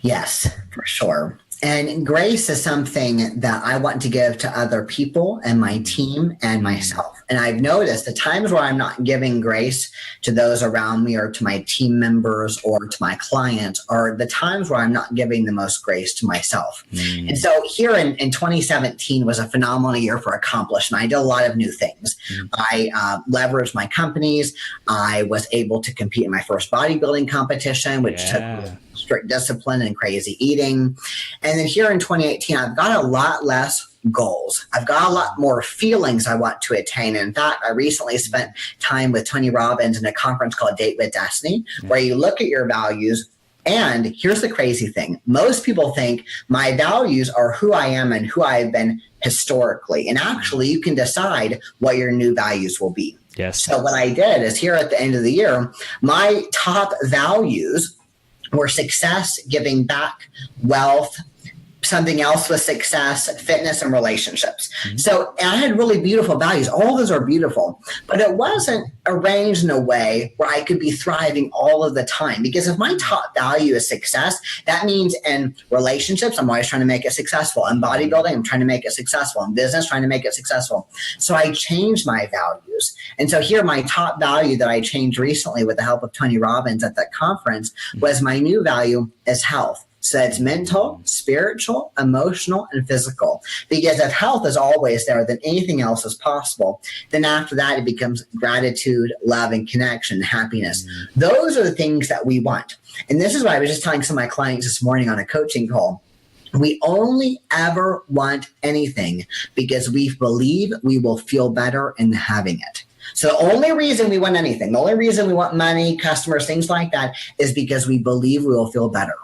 Yes, for sure. And grace is something that I want to give to other people and my team and myself. And I've noticed the times where I'm not giving grace to those around me or to my team members or to my clients are the times where I'm not giving the most grace to myself. And so here in 2017 was a phenomenal year for accomplishment. I did a lot of new things. I leveraged my companies. I was able to compete in my first bodybuilding competition, which took strict discipline and crazy eating. And then here in 2018, I've got a lot less goals. I've got a lot more feelings I want to attain. In fact, I recently spent time with Tony Robbins in a conference called Date with Destiny, where you look at your values. And here's the crazy thing. Most people think my values are who I am and who I've been historically. And actually, you can decide what your new values will be. Yes. So what I did is here at the end of the year, my top values were success, giving back, wealth, something else was success, fitness, and relationships. So I had really beautiful values. All those are beautiful, but it wasn't arranged in a way where I could be thriving all of the time. Because if my top value is success, that means in relationships, I'm always trying to make it successful. In bodybuilding, I'm trying to make it successful. In business, trying to make it successful. So I changed my values. And so here, my top value that I changed recently with the help of Tony Robbins at that conference was my new value is health. So it's mental, spiritual, emotional, and physical. Because if health is always there, then anything else is possible. Then after that, it becomes gratitude, love, and connection, happiness. Those are the things that we want. And this is what I was just telling some of my clients this morning on a coaching call. We only ever want anything because we believe we will feel better in having it. So the only reason we want anything, the only reason we want money, customers, things like that, is because we believe we will feel better.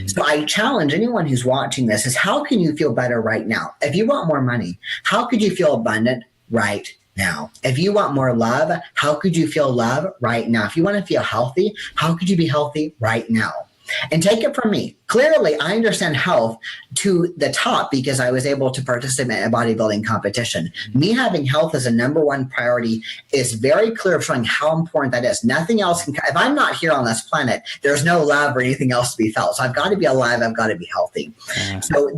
So I challenge anyone who's watching this is, how can you feel better right now? If you want more money, how could you feel abundant right now? If you want more love, how could you feel love right now? If you want to feel healthy, how could you be healthy right now? And take it from me. Clearly, I understand health to the top because I was able to participate in a bodybuilding competition. Me having health as a number one priority is very clear of showing how important that is. Nothing else can, if I'm not here on this planet, there's no love or anything else to be felt. So I've got to be alive. I've got to be healthy. So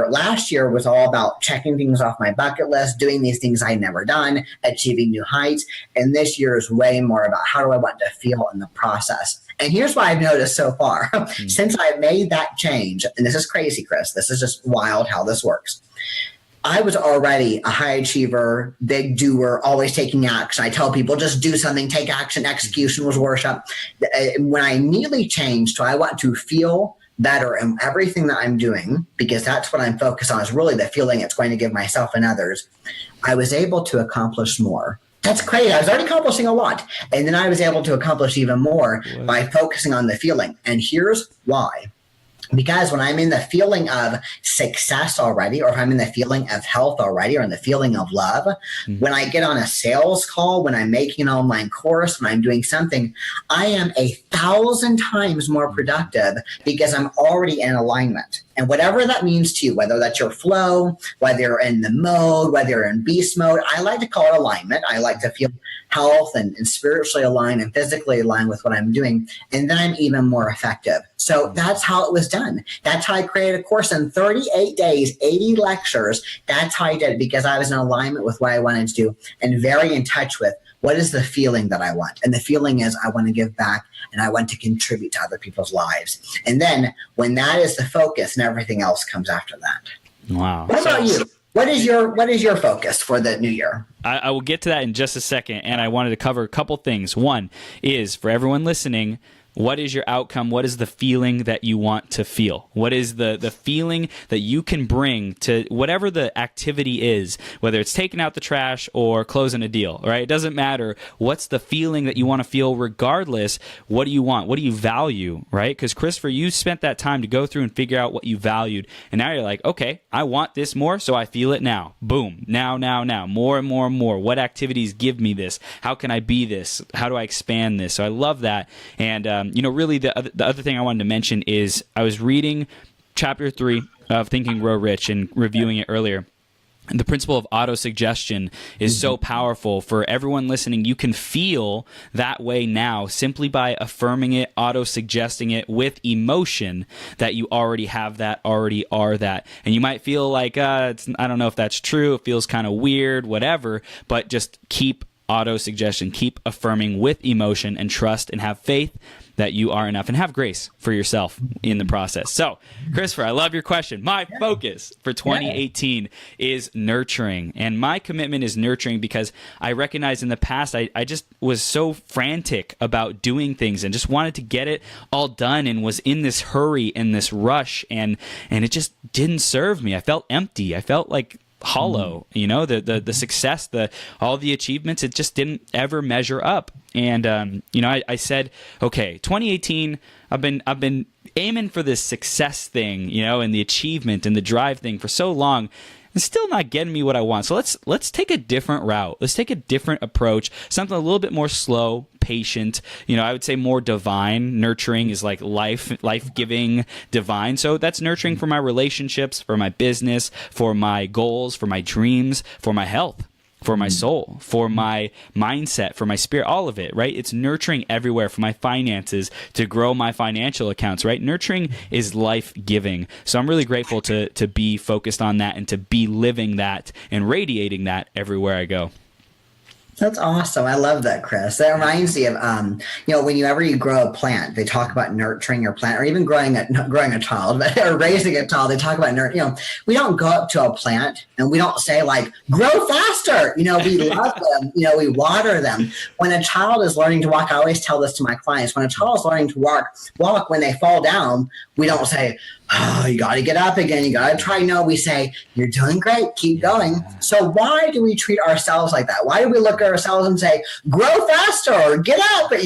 last year was all about checking things off my bucket list, doing these things I'd never done, achieving new heights. And this year is way more about how do I want to feel in the process. And here's what I've noticed so far. Since I've made that change, and this is crazy, Chris, this is just wild how this works. I was already a high achiever, big doer, always taking action. I tell people, just do something, take action. Execution was worship. When I immediately changed to I want to feel better in everything that I'm doing, because that's what I'm focused on, is really the feeling it's going to give myself and others, I was able to accomplish more. That's crazy. I was already accomplishing a lot. And then I was able to accomplish even more by focusing on the feeling. And here's why. Because when I'm in the feeling of success already, or if I'm in the feeling of health already, or in the feeling of love, when I get on a sales call, when I'm making an online course, when I'm doing something, I am 1,000 times more productive because I'm already in alignment. And whatever that means to you, whether that's your flow, whether you're in the mode, whether you're in beast mode, I like to call it alignment. I like to feel health and spiritually aligned and physically aligned with what I'm doing. And then I'm even more effective. So that's how it was done. That's how I created a course in 38 days, 80 lectures. That's how I did it, because I was in alignment with what I wanted to do and very in touch with what is the feeling that I want. And the feeling is I want to give back and I want to contribute to other people's lives. And then when that is the focus, and everything else comes after that. Wow. What about you? What is your focus for the new year? I will get to that in just a second, and I wanted to cover a couple things. One is, for everyone listening, what is your outcome? What is the feeling that you want to feel? What is the feeling that you can bring to whatever the activity is, whether it's taking out the trash or closing a deal, right? It doesn't matter. What's the feeling that you want to feel regardless? What do you want? What do you value, right? Because, Christopher, you spent that time to go through and figure out what you valued, and now you're like, okay, I want this more, so I feel it now. Boom. Now. More and more and more. What activities give me this? How can I be this? How do I expand this? So I love that. And, really the other thing I wanted to mention is I was reading chapter 3 of Think and Grow Rich and reviewing it earlier. And the principle of autosuggestion is so powerful for everyone listening. You can feel that way now simply by affirming it, auto-suggesting it with emotion that you already have that, already are that. And you might feel like, I don't know if that's true. It feels kind of weird, whatever, but just keep auto-suggestion, keep affirming with emotion and trust and have faith that you are enough, and have grace for yourself in the process. So, Christopher, I love your question. My focus for 2018 is nurturing, and my commitment is nurturing because I recognize in the past I just was so frantic about doing things and just wanted to get it all done and was in this hurry and this rush, and it just didn't serve me. I felt empty. I felt like hollow, the success, all the achievements, it just didn't ever measure up. And I said, okay, 2018, I've been aiming for this success thing, and the achievement and the drive thing for so long. It's still not getting me what I want. So let's take a different route. Let's take a different approach, something a little bit more slow, patient. I would say more divine. Nurturing is like life-giving, divine. So that's nurturing for my relationships, for my business, for my goals, for my dreams, for my health, for my soul, for my mindset, for my spirit, all of it, right? It's nurturing everywhere, for my finances, to grow my financial accounts, right? Nurturing is life-giving. So I'm really grateful to be focused on that and to be living that and radiating that everywhere I go. That's awesome. I love that, Chris. That reminds me of, whenever you grow a plant, they talk about nurturing your plant, or even growing a child, or raising a child. They talk about nurturing. We don't go up to a plant and we don't say like, grow faster. We love them. We water them. When a child is learning to walk, I always tell this to my clients. When a child is learning to walk when they fall down, we don't say, oh, you got to get up again. You got to try. No, we say, you're doing great. Keep going. So why do we treat ourselves like that? Why do we look at ourselves and say, grow faster or get up? But,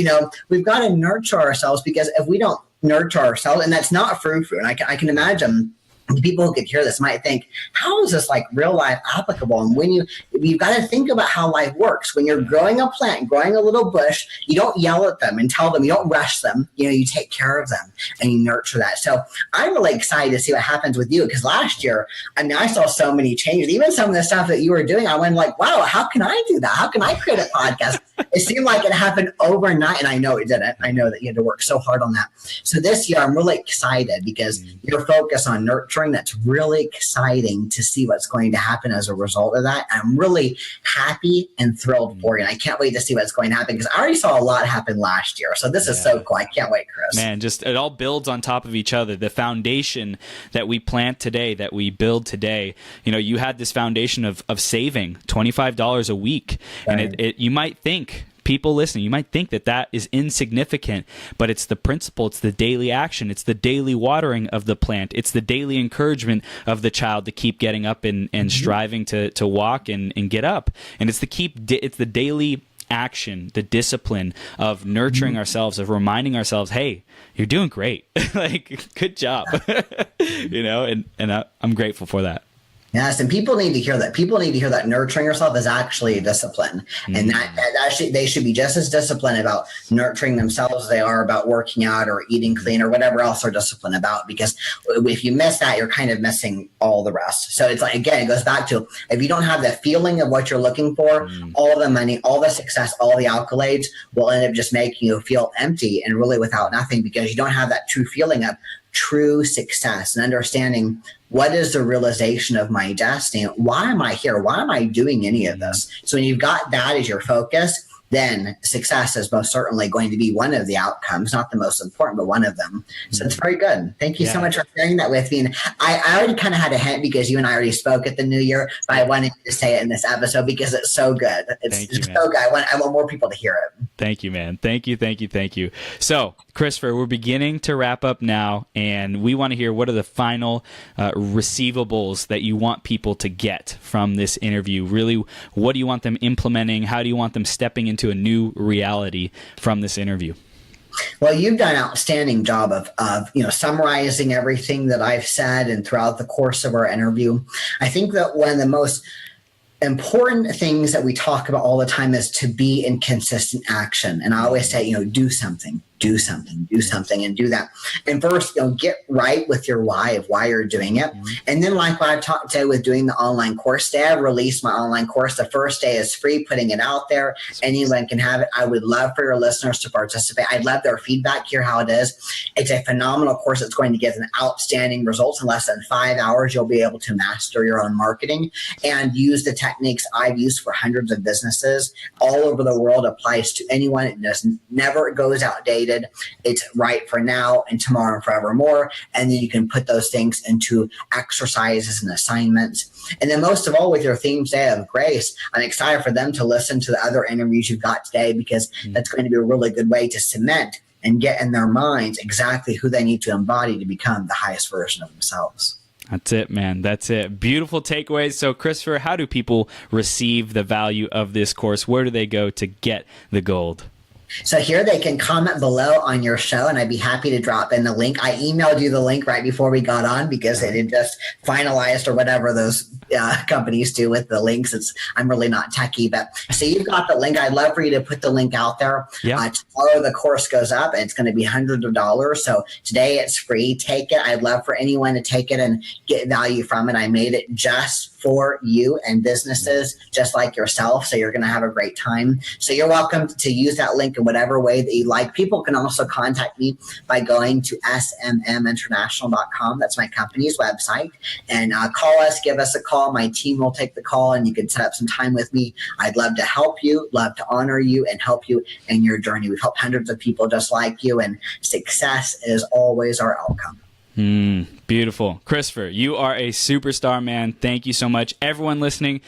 we've got to nurture ourselves, because if we don't nurture ourselves, and that's not frou-frou, and I can imagine the people who could hear this might think, how is this like real life applicable? And you've got to think about how life works. When you're growing a plant, growing a little bush, you don't yell at them and tell them, you don't rush them. You take care of them and you nurture that. So I'm really excited to see what happens with you, because last year, I saw so many changes. Even some of the stuff that you were doing, I went like, wow, how can I do that? How can I create a podcast? It seemed like it happened overnight, and I know it didn't. I know that you had to work so hard on that. So this year, I'm really excited because your focus on nurturing, that's really exciting to see what's going to happen as a result of that. I'm really happy and thrilled for you. And I can't wait to see what's going to happen, because I already saw a lot happen last year. So this is so cool. I can't wait, Chris. Man, just it all builds on top of each other. The foundation that we plant today, that we build today, you had this foundation of saving $25 a week. Right. And you might think, people listening, you might think that is insignificant, but it's the principle, it's the daily action, it's the daily watering of the plant, it's the daily encouragement of the child to keep getting up and striving to walk and get up. And it's the daily action, the discipline of nurturing ourselves, of reminding ourselves, hey, you're doing great. Like, good job. And I'm grateful for that. Yes, and people need to hear that. People need to hear that nurturing yourself is actually a discipline, and they should be just as disciplined about nurturing themselves as they are about working out or eating clean or whatever else they're disciplined about. Because if you miss that, you're kind of missing all the rest. So it's like, again, it goes back to, if you don't have the feeling of what you're looking for, all the money, all the success, all the accolades will end up just making you feel empty and really without nothing, because you don't have that true feeling of true success and understanding what is the realization of my destiny. Why am I here? Why am I doing any of this? So when you've got that as your focus, then success is most certainly going to be one of the outcomes, not the most important, but one of them. So it's very good. Thank you so much for sharing that with me. And I already kind of had a hint, because you and I already spoke at the New Year, but I wanted to say it in this episode because it's so good. It's so good. I want more people to hear it. Thank you, man. Thank you. So, Christopher, we're beginning to wrap up now, and we want to hear, what are the final receivables that you want people to get from this interview? Really, what do you want them implementing? How do you want them stepping into a new reality from this interview? Well, you've done an outstanding job of summarizing everything that I've said and throughout the course of our interview. I think that one of the most important things that we talk about all the time is to be in consistent action. And I always say, do something, and do that. And first, get right with your why of why you're doing it. And then, like what I've talked today with doing the online course today, I've released my online course. The first day is free, putting it out there. Anyone can have it. I would love for your listeners to participate. I'd love their feedback, hear how it is. It's a phenomenal course. It's going to give an outstanding results. In less than 5 hours, you'll be able to master your own marketing and use the techniques I've used for hundreds of businesses all over the world. Applies to anyone. It never goes outdated. It's right for now and tomorrow and forevermore. And then you can put those things into exercises and assignments. And then most of all, with your theme today of grace, I'm excited for them to listen to the other interviews you've got today, because that's going to be a really good way to cement and get in their minds exactly who they need to embody to become the highest version of themselves. That's it, man. That's it. Beautiful takeaways. So, Christopher, how do people receive the value of this course? Where do they go to get the gold? So here they can comment below on your show, and I'd be happy to drop in the link. I emailed you the link right before we got on, because it had just finalized, or whatever those companies do with the links. I'm really not techie, but so you've got the link. I'd love for you to put the link out there. Tomorrow the course goes up, and it's going to be hundreds of dollars. So today it's free. Take it. I'd love for anyone to take it and get value from it. I made it just for you and businesses just like yourself. So you're going to have a great time. So you're welcome to use that link in whatever way that you like. People can also contact me by going to smminternational.com. That's my company's website. And call us, give us a call. My team will take the call, and you can set up some time with me. I'd love to help you, love to honor you, and help you in your journey. We've helped hundreds of people just like you, and success is always our outcome. Beautiful. Christopher, you are a superstar, man. Thank you so much. Everyone listening,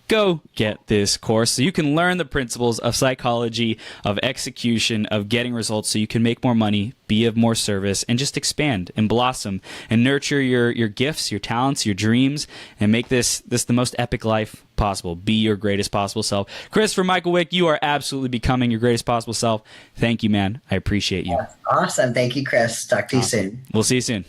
go get this course so you can learn the principles of psychology, of execution, of getting results so you can make more money, be of more service, and just expand and blossom and nurture your gifts, your talents, your dreams, and make this the most epic life possible. Be your greatest possible self. Chris, from Michael Wick, you are absolutely becoming your greatest possible self. Thank you, man. I appreciate you. Awesome. Thank you, Chris. Talk to you soon. We'll see you soon.